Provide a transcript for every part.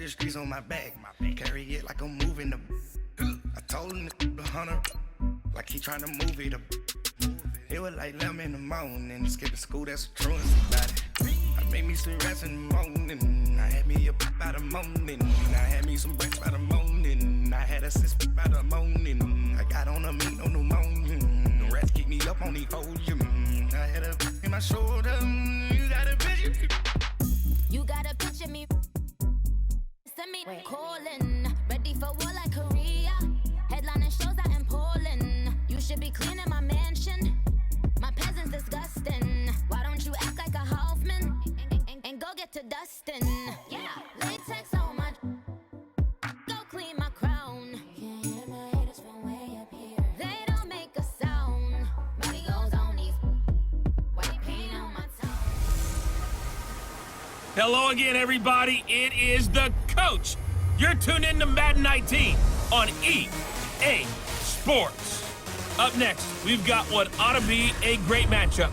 the streets on my back. Carry it like I'm moving the. I told him the hunter, like he trying to move it up. It was like 11 in the morning, skipping school, that's a truancy about it. I made me some rats in the morning, I had me a pop by the morning. I had me some bricks by the morning, I had a sis by the morning. I got on a meat on the morning, the rats keep me up on the podium. I had a in my shoulder, you got a picture. You got a picture me, send me calling, ready for war like Korea. Headlining shows out in Poland, you should be cleaning my mansion. My peasants disgusting. Why don't you act like a Hoffman and go get to dustin'? Yeah, latex on my. Go clean my crown. Can't hear my haters from way up here. They don't make a sound. Money goes on these. White paint on my tongue. Hello again, everybody. It is the coach. You're tuned in to Madden 19 on EA Sports. Up next, we've got what ought to be a great matchup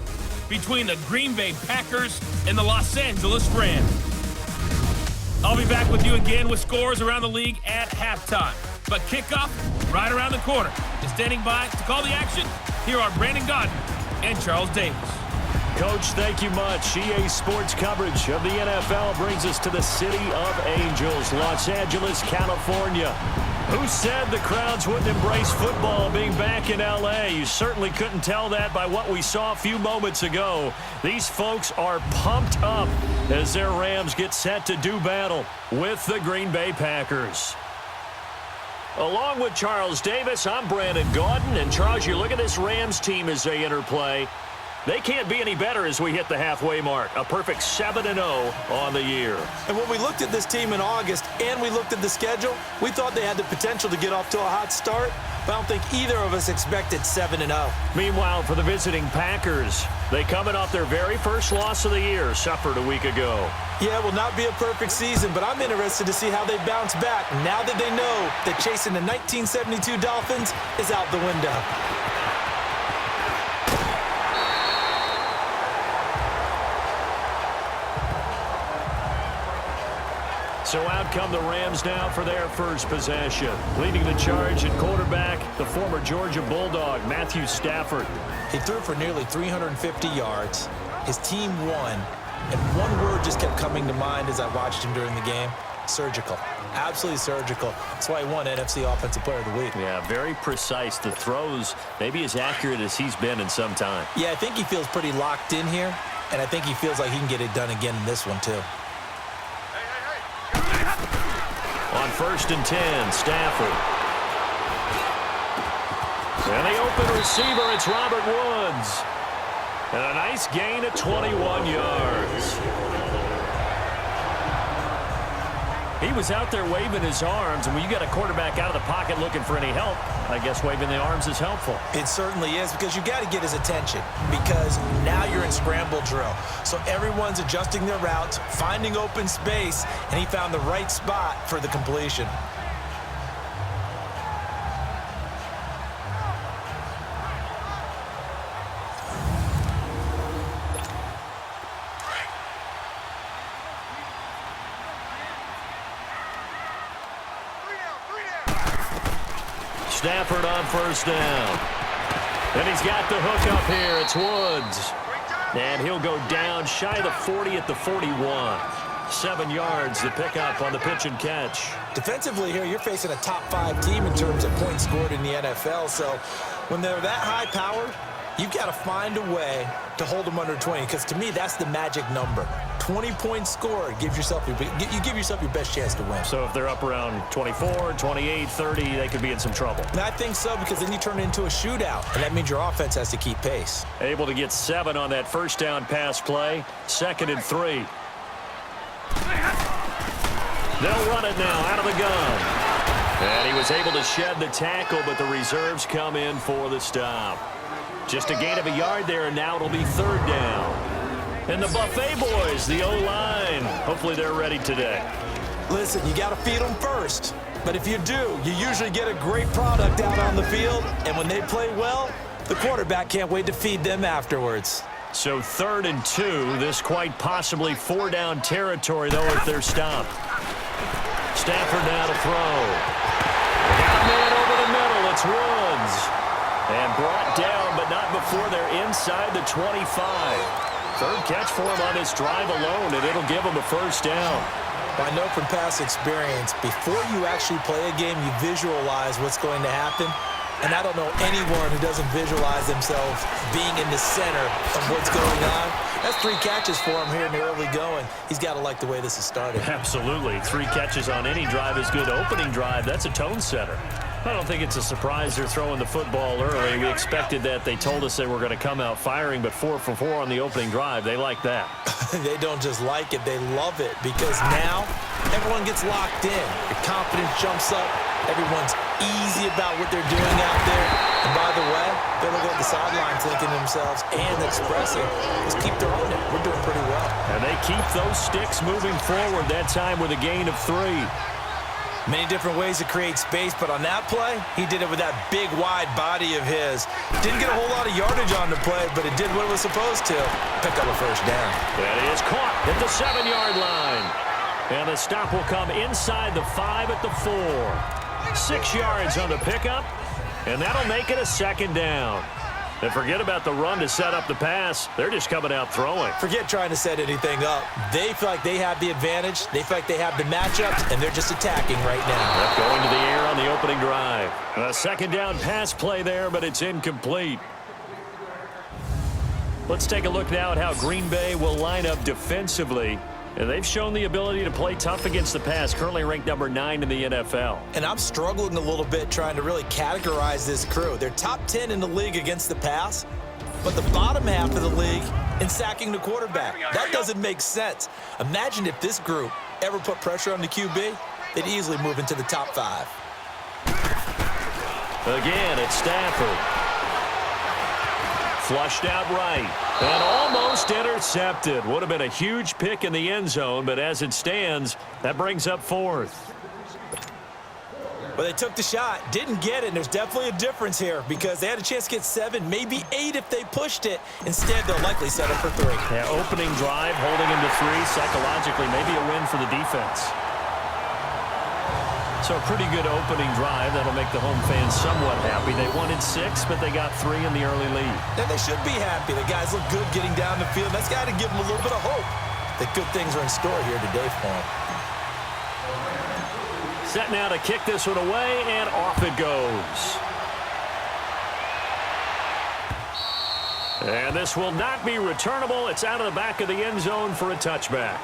between the Green Bay Packers and the Los Angeles Rams. I'll be back with you again with scores around the league at halftime. But kickoff right around the corner. And standing by to call the action, here are Brandon Godden and Charles Davis. Coach, thank you much. EA Sports coverage of the NFL brings us to the City of Angels, Los Angeles, California. Who said the crowds wouldn't embrace football being back in L.A.? You certainly couldn't tell that by what we saw a few moments ago. These folks are pumped up as their Rams get set to do battle with the Green Bay Packers. Along with Charles Davis, I'm Brandon Gaudin. And Charles, you look at this Rams team as they interplay. They can't be any better as we hit the halfway mark. A perfect 7-0 on the year. And when we looked at this team in August and we looked at the schedule, we thought they had the potential to get off to a hot start, but I don't think either of us expected 7-0. Meanwhile, for the visiting Packers, they coming off their very first loss of the year, suffered a week ago. Yeah, it will not be a perfect season, but I'm interested to see how they bounce back now that they know that chasing the 1972 Dolphins is out the window. So out come the Rams now for their first possession. Leading the charge at quarterback, the former Georgia Bulldog, Matthew Stafford. He threw for nearly 350 yards. His team won. And one word just kept coming to mind as I watched him during the game. Surgical. Absolutely surgical. That's why he won NFC Offensive Player of the Week. Yeah, very precise. The throws maybe as accurate as he's been in some time. Yeah, I think he feels pretty locked in here. And I think he feels like he can get it done again in this one, too. On 1st and 10, Stafford. And the open receiver, it's Robert Woods. And a nice gain at 21 yards. He was out there waving his arms, and when you got a quarterback out of the pocket looking for any help, I guess waving the arms is helpful. It certainly is, because you got to get his attention, because now you're in scramble drill. So everyone's adjusting their routes, finding open space, and he found the right spot for the completion. Stafford on 1st down. And he's got the hook up here. It's Woods. And he'll go down shy of the 40 at the 41. 7 yards to pick up on the pitch and catch. Defensively here, you're facing a top-5 team in terms of points scored in the NFL. So when they're that high-powered, you've got to find a way to hold them under 20, because to me, that's the magic number. 20 points scored, you give yourself your best chance to win. So if they're up around 24, 28, 30, they could be in some trouble. And I think so, because then you turn it into a shootout, and that means your offense has to keep pace. Able to get 7 on that first down pass play. 2nd and 3. They'll run it now out of the gun. And he was able to shed the tackle, but the reserves come in for the stop. Just a gain of a yard there, and now it'll be 3rd down. And the Buffet boys, the O-line, hopefully they're ready today. Listen, you got to feed them first. But if you do, you usually get a great product out on the field. And when they play well, the quarterback can't wait to feed them afterwards. So 3rd and 2, this quite possibly 4-down territory, though, if they're stopped. Stafford now to throw. Got a man over the middle. It's Woods. And brought down, but not before they're inside the 25. Third catch for him on this drive alone, and it'll give him a first down. I know from past experience, before you actually play a game, you visualize what's going to happen. And I don't know anyone who doesn't visualize themselves being in the center of what's going on. That's 3 catches for him here in the early going. He's got to like the way this is started. Absolutely. 3 catches on any drive is good. Opening drive, that's a tone setter. I don't think it's a surprise they're throwing the football early. We expected that. They told us they were going to come out firing, but 4 for 4 on the opening drive. They like that. They don't just like it, they love it, because now everyone gets locked in. The confidence jumps up. Everyone's easy about what they're doing out there. And by the way, they're looking at the sidelines thinking to themselves and expressing, let's keep throwing it. We're doing pretty well. And they keep those sticks moving forward, that time with a gain of 3. Many different ways to create space, but on that play, he did it with that big, wide body of his. Didn't get a whole lot of yardage on the play, but it did what it was supposed to. Pick up a first down. That is caught at the 7-yard line. And the stop will come inside the 5 at the 4. 6 yards on the pickup, and that'll make it a second down. And forget about the run to set up the pass. They're just coming out throwing. Forget trying to set anything up. They feel like they have the advantage. They feel like they have the matchups, and they're just attacking right now. Yep, going to the air on the opening drive. A second down pass play there, but it's incomplete. Let's take a look now at how Green Bay will line up defensively. And they've shown the ability to play tough against the pass, currently ranked number 9 in the NFL. And I'm struggling a little bit trying to really categorize this crew. They're top 10 in the league against the pass, but the bottom half of the league in sacking the quarterback. That doesn't make sense. Imagine if this group ever put pressure on the QB, they'd easily move into the top 5. Again, it's Stafford. Flushed out right. And almost intercepted. Would have been a huge pick in the end zone, but as it stands, that brings up 4th. Well, they took the shot, didn't get it, and there's definitely a difference here because they had a chance to get 7, maybe 8 if they pushed it. Instead, they'll likely set up for 3. Yeah, opening drive, holding him to 3, psychologically, maybe a win for the defense. So a pretty good opening drive. That'll make the home fans somewhat happy. They wanted 6, but they got 3 in the early lead. And they should be happy. The guys look good getting down the field. That's got to give them a little bit of hope that good things are in store here today for them. Set now to kick this one away, and off it goes. And this will not be returnable. It's out of the back of the end zone for a touchback.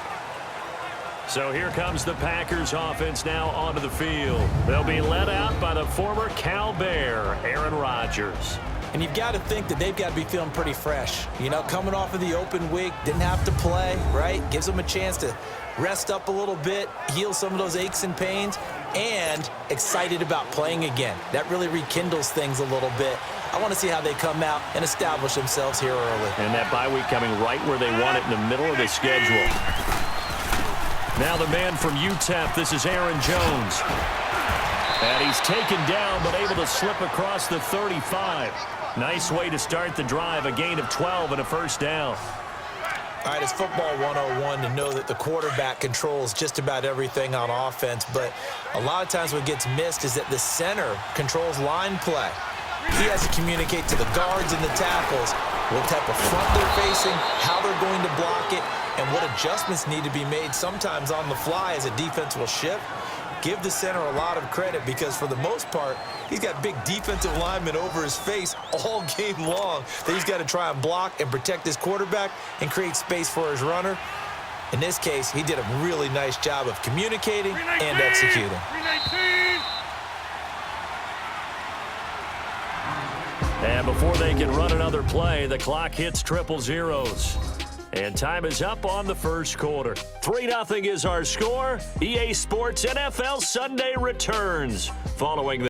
So here comes the Packers offense now onto the field. They'll be led out by the former Cal Bear, Aaron Rodgers. And you've got to think that they've got to be feeling pretty fresh. You know, coming off of the open week, didn't have to play, right? Gives them a chance to rest up a little bit, heal some of those aches and pains, and excited about playing again. That really rekindles things a little bit. I want to see how they come out and establish themselves here early. And that bye week coming right where they want it, in the middle of the schedule. Now the man from UTEP, this is Aaron Jones. And he's taken down, but able to slip across the 35. Nice way to start the drive, a gain of 12 and a first down. All right, it's football 101 to know that the quarterback controls just about everything on offense, but a lot of times what gets missed is that the center controls line play. He has to communicate to the guards and the tackles what type of front they're facing, how they're going to block it, and what adjustments need to be made sometimes on the fly as a defense will shift. Give the center a lot of credit because for the most part, he's got big defensive linemen over his face all game long that he's got to try and block and protect his quarterback and create space for his runner. In this case, he did a really nice job of communicating and executing. And before they can run another play, the clock hits triple zeros. And time is up on the first quarter. 3-0 is our score. EA Sports NFL Sunday returns following